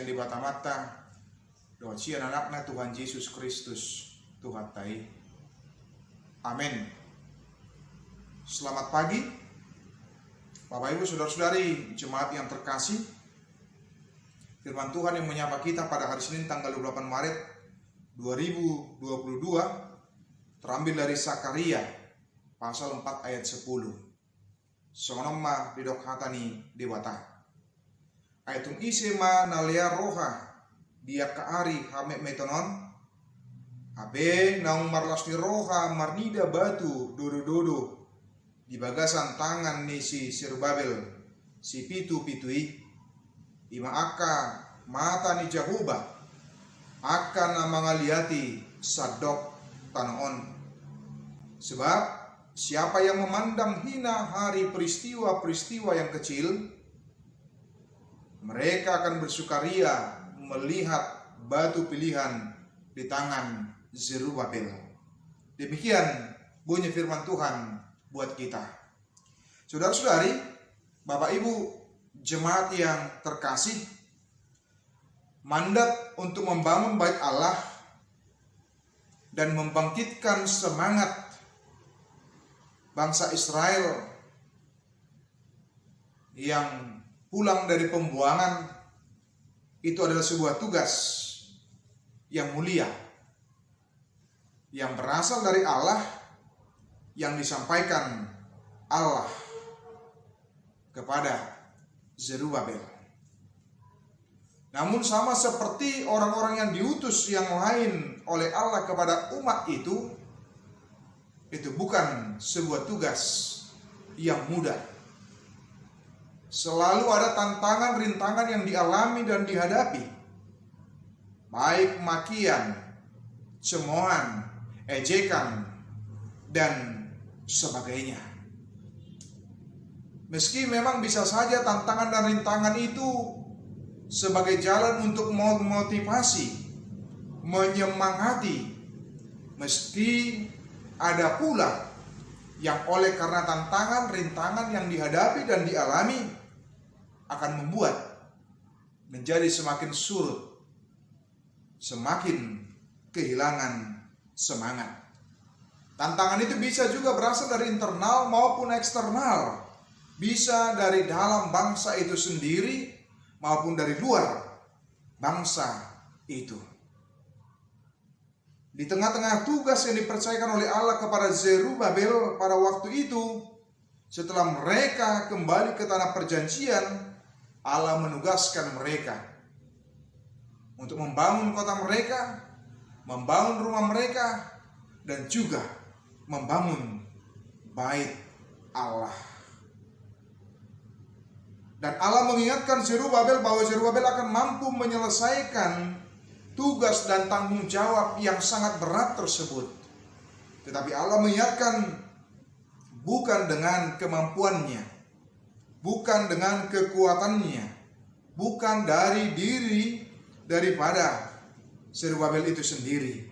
di mata doa cian anaknya Tuhan Yesus Kristus Tuhan tai. Amin. Selamat pagi Bapak Ibu Saudara-saudari jemaat yang terkasih. Firman Tuhan yang menyapa kita pada hari Senin tanggal 28 Maret 2022 terambil dari Sakaria pasal 4 ayat 10. Sonoma didok hatani dewata. Ayatun isema nalia roha dia kaari hame metonon. Abe naung marlasni roha marnida batu dodo di bagasan tangan ni si Zerubabel si pitui ima aka mata ni Jahuba akan namangaliati sadok tanoon. Sebab siapa yang memandang hina hari peristiwa-peristiwa yang kecil, mereka akan bersukaria melihat batu pilihan di tangan Zerubabel. Demikian bunyi firman Tuhan buat kita. Saudara-saudari, Bapak Ibu jemaat yang terkasih, mandat untuk membangun bait Allah dan membangkitkan semangat bangsa Israel yang pulang dari pembuangan itu adalah sebuah tugas yang mulia yang berasal dari Allah, yang disampaikan Allah kepada Zerubabel. Namun sama seperti orang-orang yang diutus yang lain oleh Allah kepada umat itu bukan sebuah tugas yang mudah. Selalu ada tantangan, rintangan yang dialami dan dihadapi, baik makian, cemoohan, ejekan, dan sebagainya. Meski memang bisa saja tantangan dan rintangan itu sebagai jalan untuk memotivasi, menyemangati, meski ada pula yang oleh karena tantangan, rintangan yang dihadapi dan dialami akan membuat menjadi semakin surut, semakin kehilangan semangat. Tantangan itu bisa juga berasal dari internal maupun eksternal, bisa dari dalam bangsa itu sendiri maupun dari luar bangsa itu. Di tengah-tengah tugas yang dipercayakan oleh Allah kepada Zerubabel pada waktu itu, setelah mereka kembali ke tanah perjanjian, Allah menugaskan mereka untuk membangun kota mereka, membangun rumah mereka, dan juga membangun bait Allah. Dan Allah mengingatkan Zerubabel bahwa Zerubabel akan mampu menyelesaikan tugas dan tanggung jawab yang sangat berat tersebut. Tetapi Allah mengingatkan bukan dengan kemampuannya, bukan dengan kekuatannya, bukan dari diri daripada Zerubabel itu sendiri,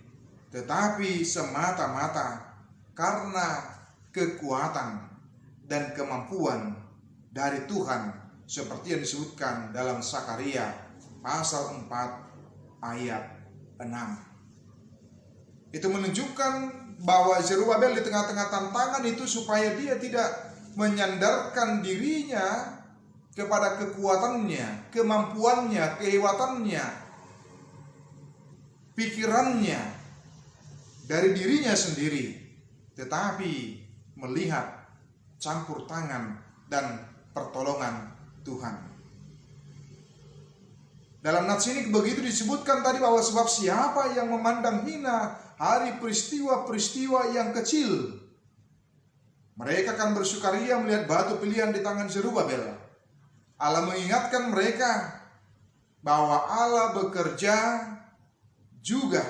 tetapi semata-mata karena kekuatan dan kemampuan dari Tuhan, seperti yang disebutkan dalam Sakaria pasal 4 ayat 6. Itu menunjukkan bahwa Zerubabel di tengah-tengah tantangan itu supaya dia tidak menyandarkan dirinya kepada kekuatannya, kemampuannya, kehewatannya, pikirannya dari dirinya sendiri, tetapi melihat campur tangan dan pertolongan Tuhan. Dalam nats ini begitu disebutkan tadi bahwa sebab siapa yang memandang hina hari peristiwa-peristiwa yang kecil, mereka akan bersukaria melihat batu pilihan di tangan Zerubabel. Allah mengingatkan mereka bahwa Allah bekerja juga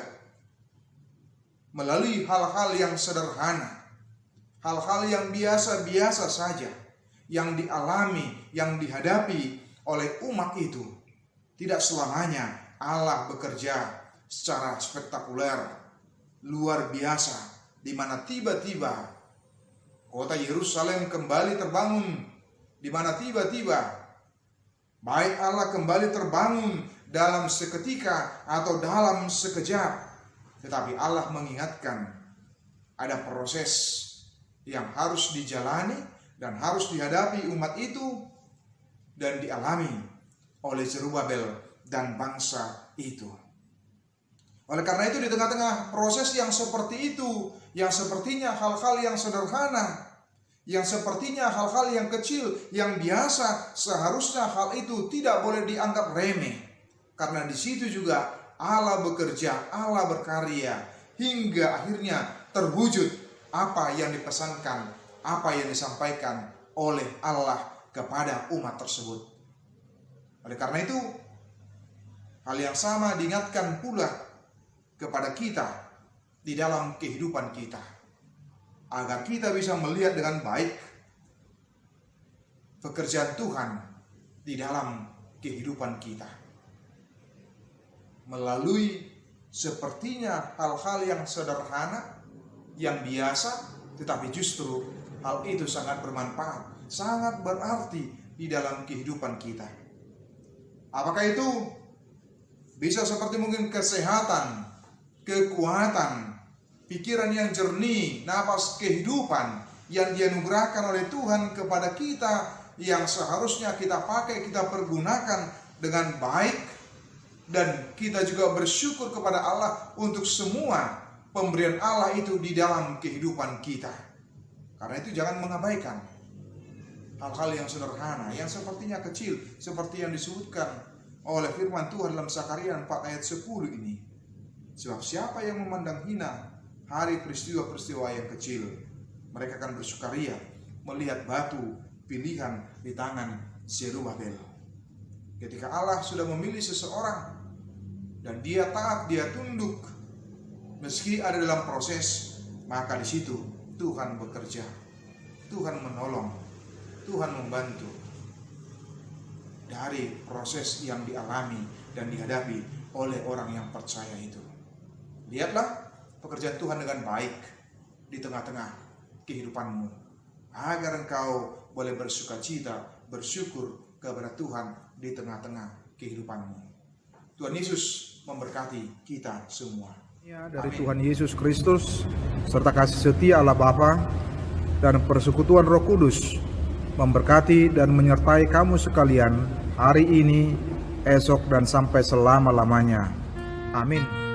melalui hal-hal yang sederhana, hal-hal yang biasa-biasa saja, yang dialami, yang dihadapi oleh umat itu. Tidak selamanya Allah bekerja secara spektakuler, luar biasa, di mana tiba-tiba kota Yerusalem kembali terbangun, di mana tiba-tiba bait Allah kembali terbangun dalam seketika atau dalam sekejap. Tetapi Allah mengingatkan ada proses yang harus dijalani dan harus dihadapi umat itu dan dialami oleh Zerubabel dan bangsa itu. Oleh karena itu di tengah-tengah proses yang seperti itu, yang sepertinya hal-hal yang sederhana, yang sepertinya hal-hal yang kecil, yang biasa, seharusnya hal itu tidak boleh dianggap remeh. Karena di situ juga Allah bekerja, Allah berkarya, hingga akhirnya terwujud apa yang dipesankan, apa yang disampaikan oleh Allah kepada umat tersebut. Oleh karena itu, hal yang sama diingatkan pula kepada kita di dalam kehidupan kita, agar kita bisa melihat dengan baik pekerjaan Tuhan di dalam kehidupan kita. Melalui sepertinya hal-hal yang sederhana, yang biasa, tetapi justru hal itu sangat bermanfaat, sangat berarti di dalam kehidupan kita. Apakah itu bisa seperti mungkin kesehatan, kekuatan, pikiran yang jernih, napas kehidupan yang dianugerahkan oleh Tuhan kepada kita, yang seharusnya kita pakai, kita pergunakan dengan baik, dan kita juga bersyukur kepada Allah untuk semua pemberian Allah itu di dalam kehidupan kita. Karena itu jangan mengabaikan hal-hal yang sederhana, yang sepertinya kecil, seperti yang disebutkan oleh firman Tuhan dalam Zakaria 4 ayat 10 ini. Sebab siapa yang memandang hina hari peristiwa-peristiwa yang kecil, mereka akan bersukaria melihat batu pilihan di tangan Zerubabel. Ketika Allah sudah memilih seseorang dan dia taat, dia tunduk, meski ada dalam proses, maka di situ Tuhan bekerja, Tuhan menolong, Tuhan membantu dari proses yang dialami dan dihadapi oleh orang yang percaya itu. Lihatlah pekerjaan Tuhan dengan baik di tengah-tengah kehidupanmu, agar engkau boleh bersukacita, bersyukur kepada Tuhan di tengah-tengah kehidupanmu. Tuhan Yesus memberkati kita semua. Dari Tuhan Yesus Kristus, serta kasih setia Allah Bapa dan persekutuan Roh Kudus memberkati dan menyertai kamu sekalian hari ini, esok, dan sampai selama-lamanya. Amin.